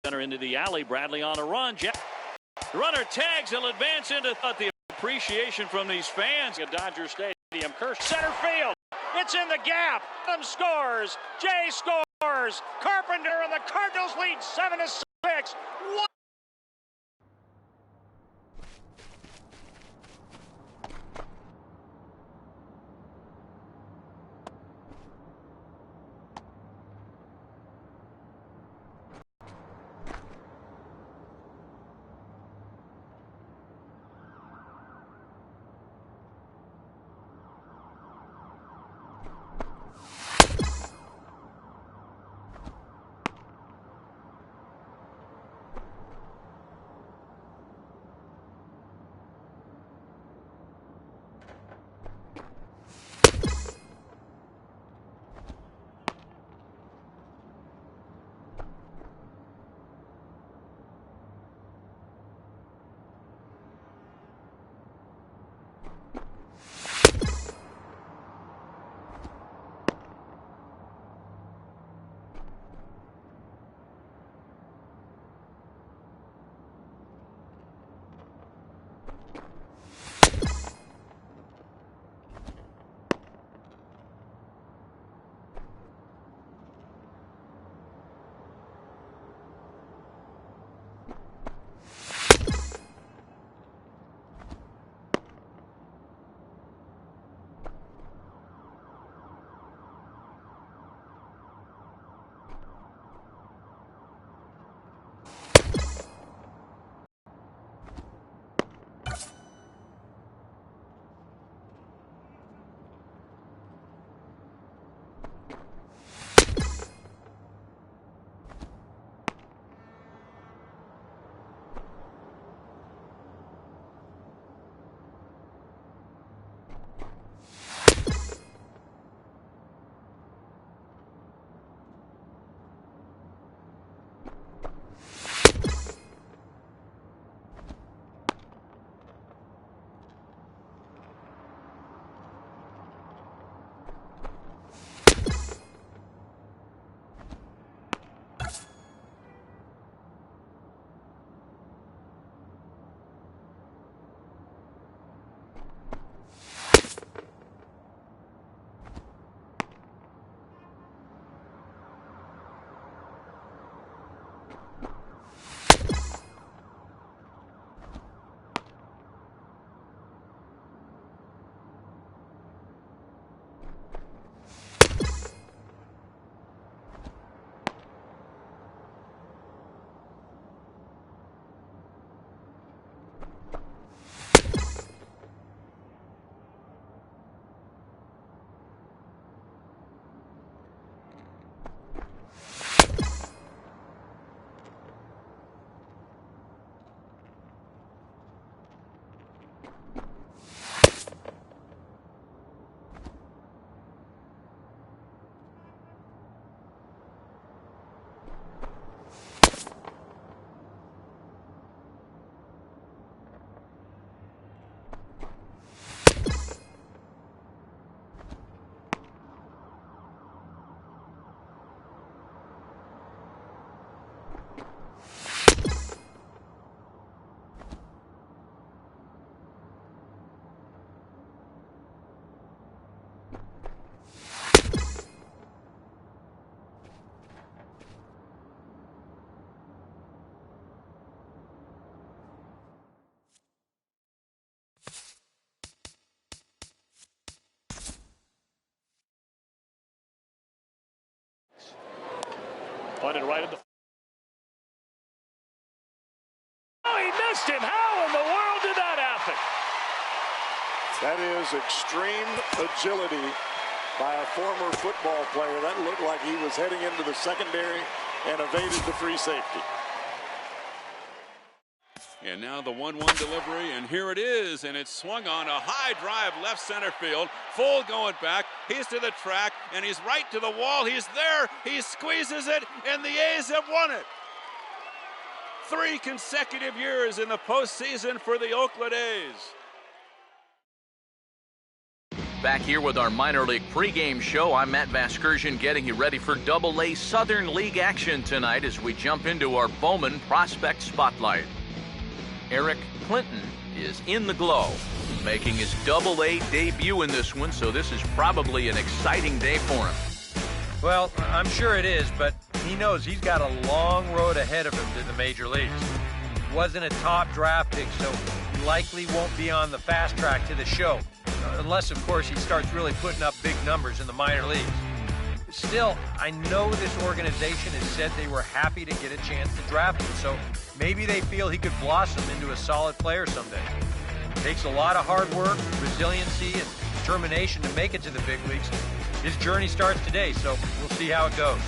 center into the alley. Bradley on a run. The runner tags. He'll advance into the appreciation from these fans at Dodger Stadium. Kirsch center field. It's in the gap. Adam scores. Jay scores. Carpenter and the Cardinals lead 7-6. What? Pointed right at the... Oh, he missed him. How in the world did that happen? That is extreme agility by a former football player. That looked like he was heading into the secondary and evaded the free safety. And now the 1-1 delivery, and here it is, and it's swung on a high drive left center field. Full going back. He's to the track, and he's right to the wall. He's there. He squeezes it, and the A's have won it. 3 consecutive years in the postseason for the Oakland A's. Back here with our minor league pregame show. I'm Matt Vasgersian getting you ready for Double-A Southern League action tonight as we jump into our Bowman Prospect Spotlight. Eric Clinton is in the glow, making his Double-A debut in this one, so this is probably an exciting day for him. Well, I'm sure it is, but he knows he's got a long road ahead of him to the major leagues. He wasn't a top draft pick, so he likely won't be on the fast track to the show. Unless, of course, he starts really putting up big numbers in the minor leagues. Still, I know this organization has said they were happy to get a chance to draft him, so maybe they feel he could blossom into a solid player someday. It takes a lot of hard work, resiliency, and determination to make it to the big leagues. His journey starts today, so we'll see how it goes.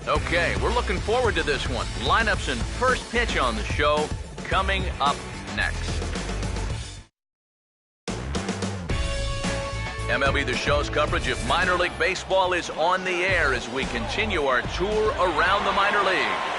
Okay, we're looking forward to this one. Lineups and first pitch on the show coming up next. MLB The Show's coverage of minor league baseball is on the air as we continue our tour around the minor league.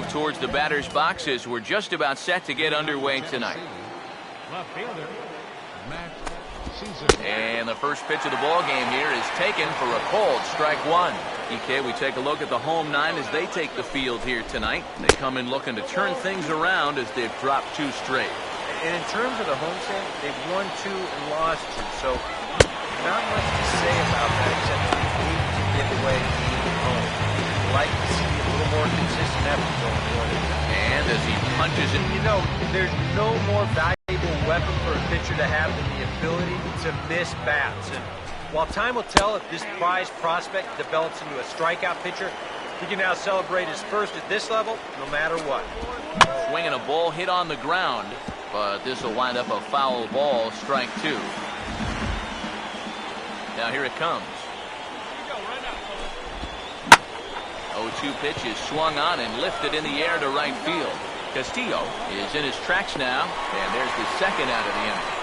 Towards the batter's box as we're just about set to get underway tonight. And the first pitch of the ball game here is taken for a cold strike one. EK, we take a look at the home nine as they take the field here tonight. They come in looking to turn things around as they've dropped two straight. And in terms of the home set, they've won two and lost two, so not much to say about that except they need to give away at home. I'd like to see a little more consistent effort going forward. And as he punches it, you know, there's no more valuable weapon for a pitcher to have than the ability to miss bats. And while time will tell if this prized prospect develops into a strikeout pitcher, he can now celebrate his first at this level no matter what. Swinging a ball hit on the ground, but this will wind up a foul ball, strike two. Now here it comes. 0-2 pitch is swung on and lifted in the air to right field. Castillo is in his tracks now, and there's the second out of the inning.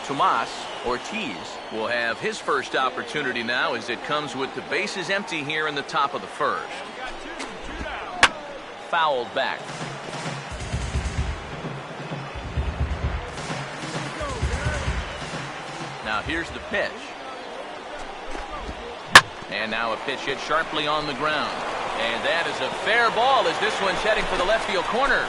Tomas Ortiz will have his first opportunity now as it comes with the bases empty here in the top of the first. Fouled back. Now here's the pitch. And now a pitch hit sharply on the ground. And that is a fair ball as this one's heading for the left field corner.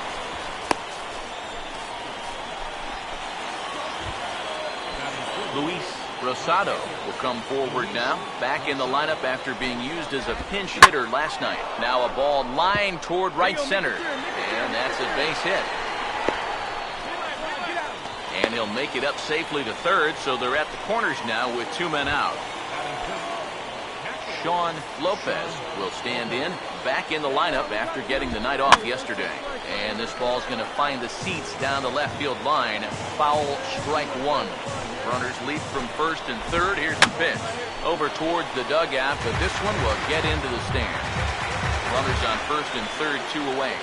Luis Rosado will come forward now, back in the lineup after being used as a pinch hitter last night. Now a ball lined toward right center, and that's a base hit. And he'll make it up safely to third, so they're at the corners now with two men out. Sean Lopez will stand in, back in the lineup after getting the night off yesterday. And this ball's going to find the seats down the left field line. Foul, strike one. Runners leap from first and third. Here's the pitch. Over towards the dugout, but this one will get into the stand. Runners on first and third, two away.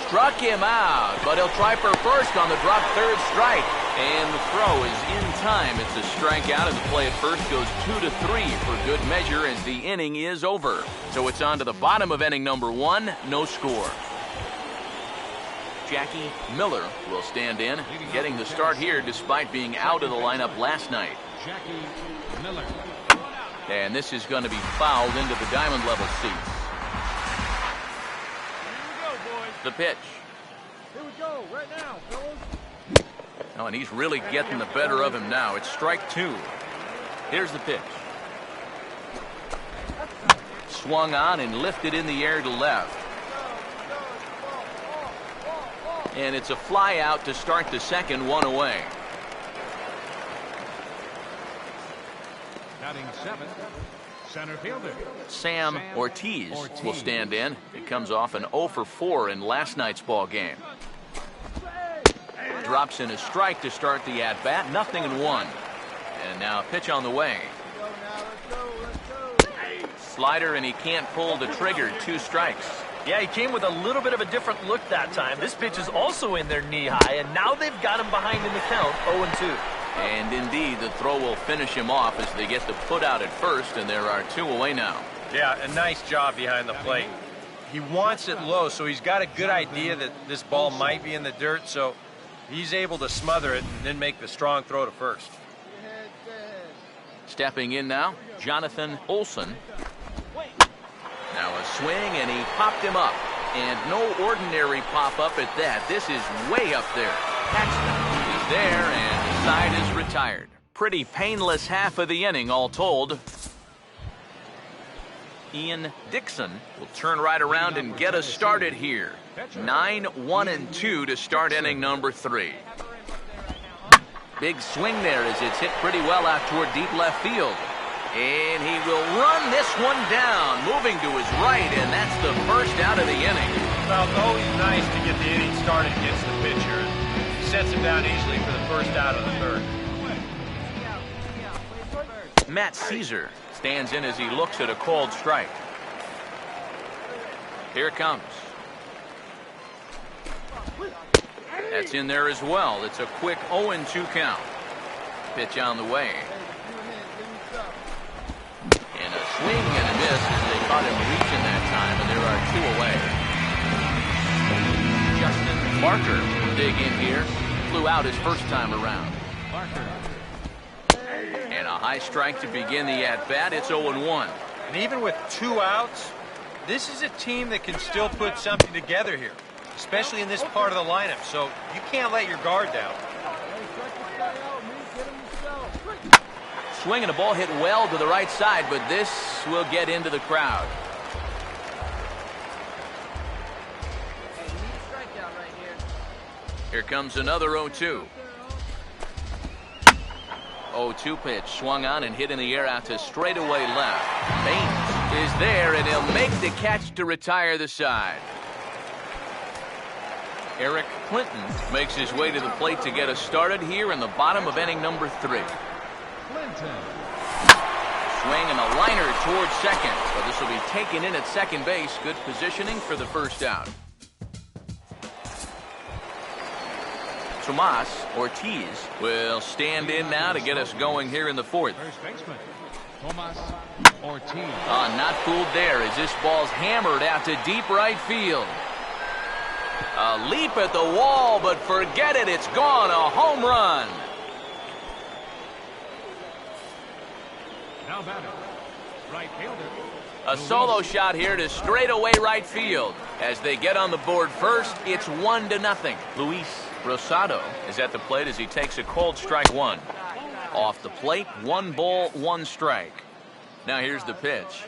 Struck him out, but he'll try for first on the drop third strike. And the throw is in time. It's a strikeout, and the play at first goes 2-3 for good measure as the inning is over. So it's on to the bottom of inning number one, no score. Jackie Miller will stand in, getting the start here despite being out of the lineup last night. Jackie Miller. And this is going to be fouled into the diamond level seats. The pitch. Here we go, right now, fellas. Oh, and he's really getting the better of him now. It's strike 2. Here's the pitch. Swung on and lifted in the air to left. And it's a fly out to start the second, 1 away. Batting 7th, center fielder Sam Ortiz will stand in. It comes off an 0 for 4 in last night's ball game. Drops in a strike to start the at-bat, 0-1. And now a pitch on the way. Slider, and he can't pull the trigger. 2 strikes. Yeah, he came with a little bit of a different look that time. This pitch is also in there knee-high, and now they've got him behind in the count, 0-2. And indeed, the throw will finish him off as they get the put out at first, and there are 2 away now. Yeah, a nice job behind the plate. He wants it low, so he's got a good idea that this ball might be in the dirt, so he's able to smother it and then make the strong throw to first. Stepping in now, Jonathan Olson. Now a swing, and he popped him up. And no ordinary pop-up at that. This is way up there. Paxton is there, and the side is retired. Pretty painless half of the inning, all told. Ian Dixon will turn right around and get us started here. 9-1-2 to start inning number 3. Big swing there as it's hit pretty well out toward deep left field. And he will run this one down, moving to his right, and that's the first out of the inning. Well, it's always nice to get the inning started against the pitcher. He sets him down easily for the first out of the third. Matt Caesar stands in as he looks at a called strike. Here it comes. That's in there as well. It's a quick 0-2 count. Pitch on the way. And a swing and a miss as they caught him reaching that time, and there are 2 away. Justin Barker will dig in here. Flew out his first time around. And a high strike to begin the at-bat. It's 0-1. And even with 2 outs, this is a team that can still put something together here, especially in this part of the lineup, so you can't let your guard down. Swinging a ball hit well to the right side, but this will get into the crowd. Here comes another 0-2. 0-2 pitch swung on and hit in the air out to straightaway left. Baines is there, and he'll make the catch to retire the side. Eric Clinton makes his way to the plate to get us started here in the bottom of inning number 3. Swing and a liner towards second. So this will be taken in at second base. Good positioning for the first out. Tomas Ortiz will stand in now to get us going here in the 4th. First baseman, Tomas Ortiz. Not fooled there as this ball's hammered out to deep right field. A leap at the wall, but forget it. It's gone. A home run. Now batting, right fielder. A solo shot here to straightaway right field. As they get on the board first, it's 1-0. Luis Rosado is at the plate as he takes a called strike 1. Off the plate, 1 ball, 1 strike. Now here's the pitch.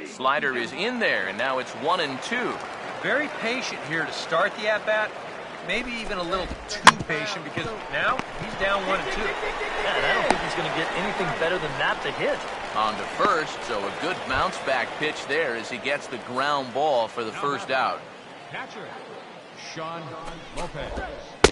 Slider is in there, and now it's 1-2. Very patient here to start the at-bat. Maybe even a little too patient because now he's down 1-2. Yeah, and I don't think he's going to get anything better than that to hit. On to first, so a good bounce back pitch there as he gets the ground ball for the first out. Catcher, Sean Lopez.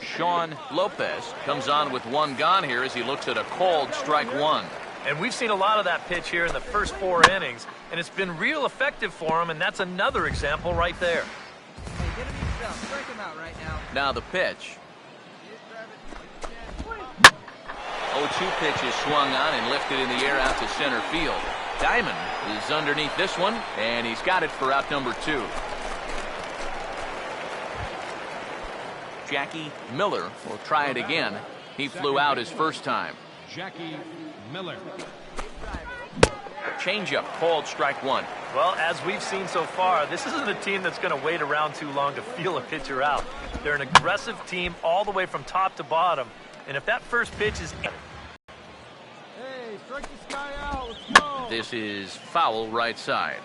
Sean Lopez comes on with 1 gone here as he looks at a called strike 1. And we've seen a lot of that pitch here in the first 4 innings, and it's been real effective for him, and that's another example right there. Hey, get him yourself. Strike him out right now. Now the pitch. 0-2 pitch is swung on and lifted in the air out to center field. Diamond is underneath this one, and he's got it for out number 2. Jackie Miller will try it again. He flew out his first time. Jackie Miller. Changeup called strike one. Well, as we've seen so far, this isn't a team that's going to wait around too long to feel a pitcher out. They're an aggressive team all the way from top to bottom. And if that first pitch is... Hey, strike this guy out. Let's go. This is foul right side.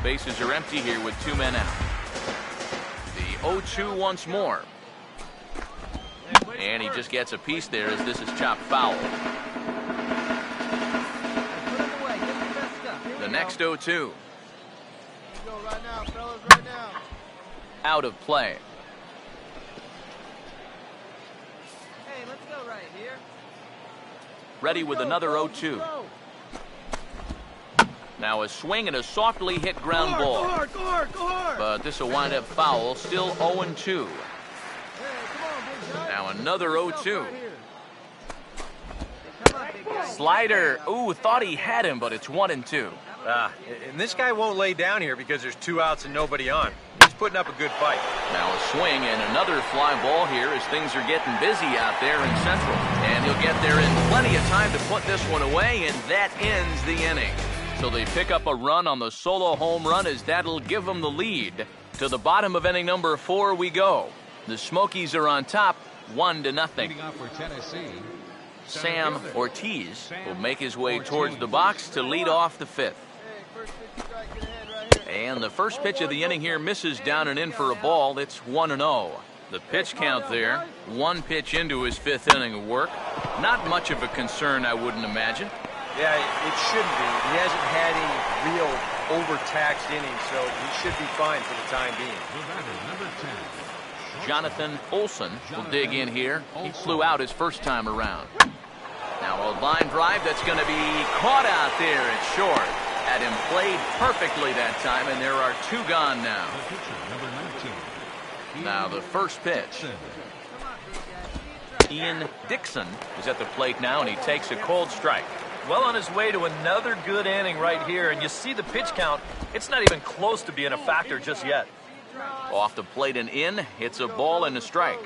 Bases are empty here with 2 men out. The 0-2 once more. And he just gets a piece there as this is chopped foul. The next 0-2. Go right now, fellas, right now. Out of play. Hey, let's go right here. Ready with another 0-2. Now a swing and a softly hit ground ball. Go hard, go hard, go hard. But this will wind up foul, still 0-2. Hey, come on, big guy. Now another 0-2. Right here. Come on, big guy. Slider. Ooh, thought he had him, but it's 1-2. And this guy won't lay down here because there's 2 outs and nobody on. He's putting up a good fight. Now a swing and another fly ball here as things are getting busy out there in Central. And he'll get there in plenty of time to put this one away, and that ends the inning. So they pick up a run on the solo home run as that'll give them the lead. To the bottom of inning number 4 we go. The Smokies are on top, 1-0. Leading off for Tennessee, Sam Ortiz will make his way towards the box to lead off the 5th. And the first pitch of the inning here misses down and in for a ball. It's 1-0. The pitch count there, 1 pitch into his 5th inning of work. Not much of a concern, I wouldn't imagine. Yeah, it shouldn't be. He hasn't had any real overtaxed innings, so he should be fine for the time being. the batter, number 10. Jonathan Olson will dig in here. He flew out his first time around. Now a line drive that's going to be caught out there at short. Had him played perfectly that time, and there are 2 gone now. The pitcher, number 19. Now the first pitch. Ian Dixon is at the plate now, and he takes a cold strike. Well on his way to another good inning right here. And you see the pitch count. It's not even close to being a factor just yet. Off the plate and in. It's a ball and a strike.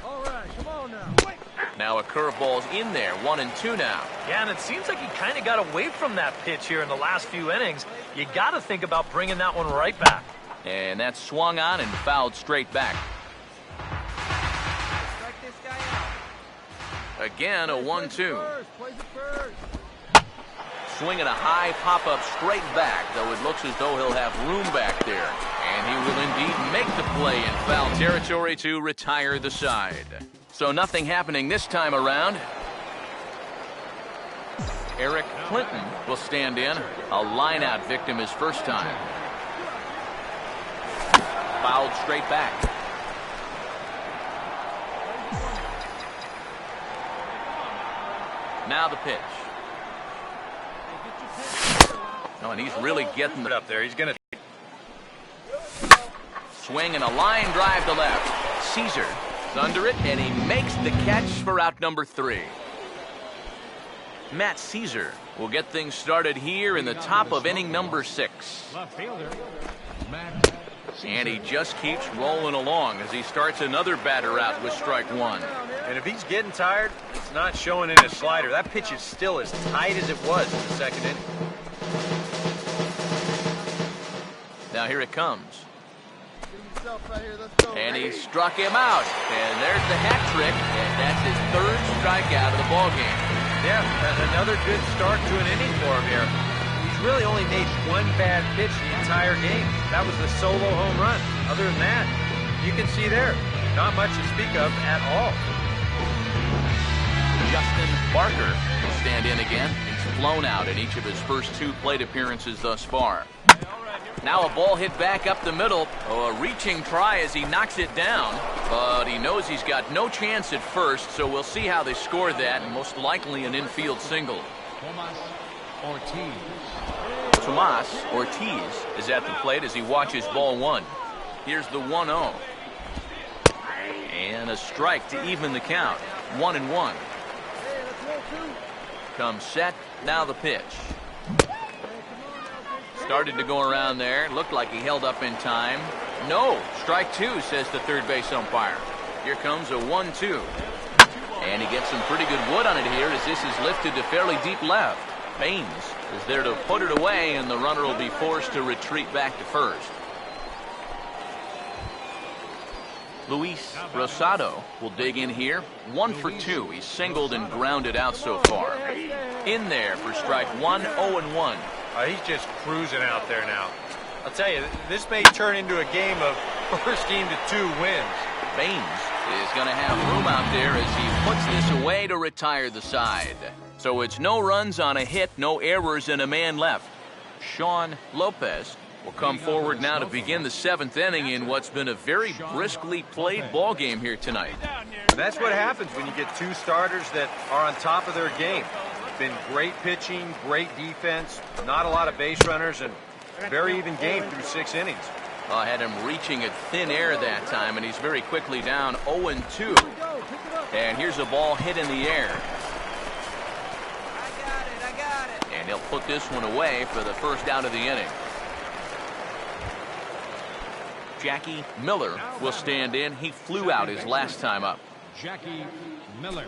All right, come on now. Now a curveball's in there. 1-2 now. Yeah, and it seems like he kind of got away from that pitch here in the last few innings. You got to think about bringing that one right back. And that's swung on and fouled straight back. Strike this guy out. Again, a 1-2. Plays it first. Swinging a high pop-up straight back, though it looks as though he'll have room back there. And he will indeed make the play in foul territory to retire the side. So nothing happening this time around. Eric Clinton will stand in. A line-out victim his first time. Fouled straight back. Now the pitch. Oh, and he's really getting it Up there, he's going to... swing and a line drive to left. Caesar is under it, and he makes the catch for out number 3. Matt Caesar will get things started here in the top of inning number 6. Left fielder, Matt Caesar. And he just keeps rolling along as he starts another batter out with strike 1. And if he's getting tired, it's not showing in his slider. That pitch is still as tight as it was in the 2nd inning. Now here it comes. Right here. Let's go. And he struck him out. And there's the hat trick. And that's his 3rd strikeout of the ballgame. Yeah, another good start to an inning for him here. He's really only made 1 bad pitch the entire game. That was the solo home run. Other than that, you can see there, not much to speak of at all. Justin Barker will stand in again. He's flown out in each of his first 2 plate appearances thus far. Now a ball hit back up the middle. Oh, a reaching try as he knocks it down. But he knows he's got no chance at first, so we'll see how they score that, and most likely an infield single. Tomas Ortiz is at the plate as he watches ball 1. Here's the 1-0. And a strike to even the count. 1-1. Comes set. Now the pitch. Started to go around there. Looked like he held up in time. No. Strike 2, says the third base umpire. Here comes a 1-2. And he gets some pretty good wood on it here as this is lifted to fairly deep left. Baines is there to put it away, and the runner will be forced to retreat back to first. Luis Rosado will dig in here. 1 for 2. He's singled and grounded out so far. In there for strike 1, 0-1. He's just cruising out there now. I'll tell you, this may turn into a game of first game to 2 wins. Baines is going to have room out there as he puts this away to retire the side. So it's no runs on a hit, no errors, and a man left. Sean Lopez will come forward now to begin the 7th inning in what's been a very briskly played ball game here tonight. And that's what happens when you get 2 starters that are on top of their game. Been great pitching, great defense, not a lot of base runners, and very even game through 6 innings. I had him reaching at thin air that time, and he's very quickly down 0-2. And here's a ball hit in the air. I got it. And he'll put this one away for the first out of the inning. Jackie Miller will stand in. He flew out his last time up. Jackie Miller.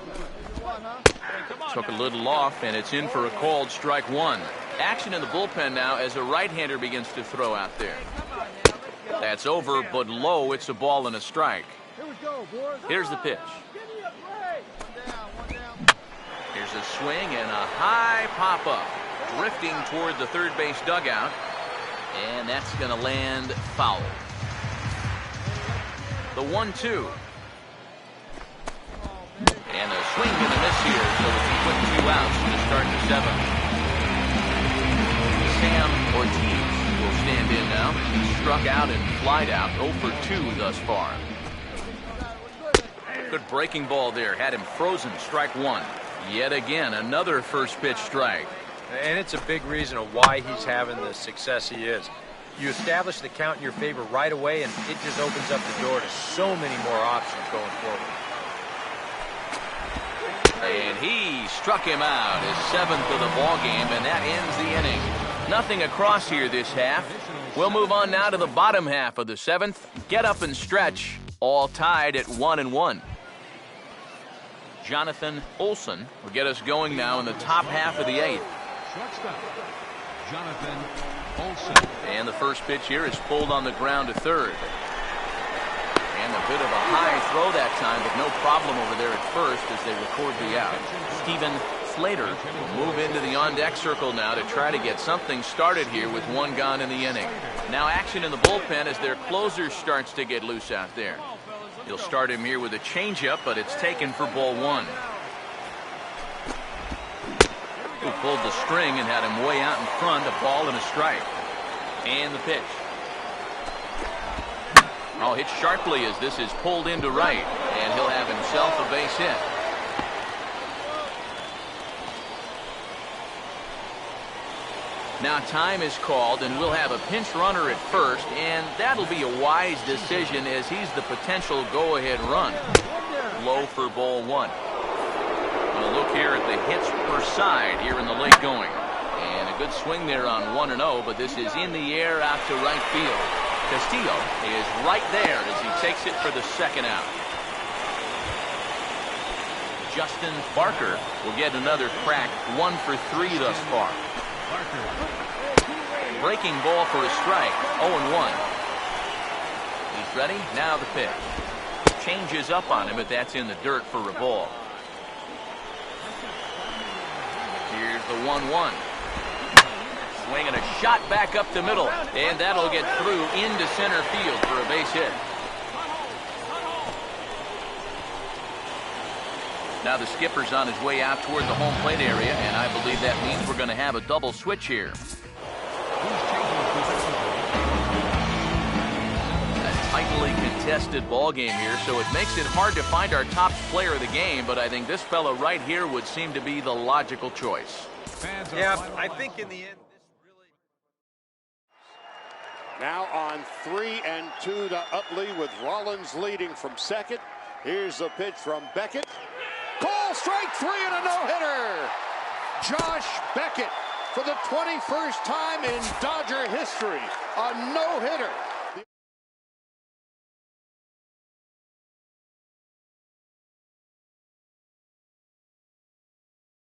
Took a little off, and it's in for a called strike 1. Action in the bullpen now as a right-hander begins to throw out there. That's over, but low. It's a ball and a strike. Here's the pitch. Here's a swing and a high pop-up. Drifting toward the third base dugout. And that's going to land foul. The 1-2. And a swing and a miss here, so it's a quick 2 outs to start the 7th. Sam Ortiz will stand in now. He struck out and flied out 0 for 2 thus far. Good breaking ball there. Had him frozen. Strike 1. Yet again, another first pitch strike. And it's a big reason of why he's having the success he is. You establish the count in your favor right away, and it just opens up the door to so many more options going forward. And he struck him out, his 7th of the ball game, and that ends the inning. Nothing across here this half. We'll move on now to the bottom half of the 7th. Get up and stretch, all tied at 1-1. Jonathan Olson will get us going now in the top half of the 8th. Shortstop, Jonathan Olson. And the first pitch here is pulled on the ground to third. And a bit of a high throw that time, but no problem over there at first as they record the out. Steven Slater will move into the on-deck circle now to try to get something started here with 1 gone in the inning. Now action in the bullpen as their closer starts to get loose out there. He'll start him here with a changeup, but it's taken for ball 1. Who pulled the string and had him way out in front, a ball and a strike. And the pitch. Oh, hit sharply as this is pulled into right, and he'll have himself a base hit. Now time is called, and we'll have a pinch runner at first, and that'll be a wise decision as he's the potential go-ahead run. Low for ball 1. We'll look here at the hits per side here in the late going. And a good swing there on 1-0, but this is in the air out to right field. Castillo is right there as he takes it for the 2nd out. Justin Barker will get another crack, 1 for 3 thus far. Breaking ball for a strike, 0-1. He's ready, now the pitch. Changes up on him, but that's in the dirt for a ball. Here's the 1-1. Swinging a shot back up the middle, and that'll get through into center field for a base hit. Now the skipper's on his way out toward the home plate area, and I believe that means we're going to have a double switch here. A tightly contested ball game here, so it makes it hard to find our top player of the game, but I think this fella right here would seem to be the logical choice. Yeah, I think in the end, Now on 3-2 to Utley with Rollins leading from second. Here's the pitch from Beckett. Call strike 3 and a no-hitter. Josh Beckett for the 21st time in Dodger history. A no-hitter.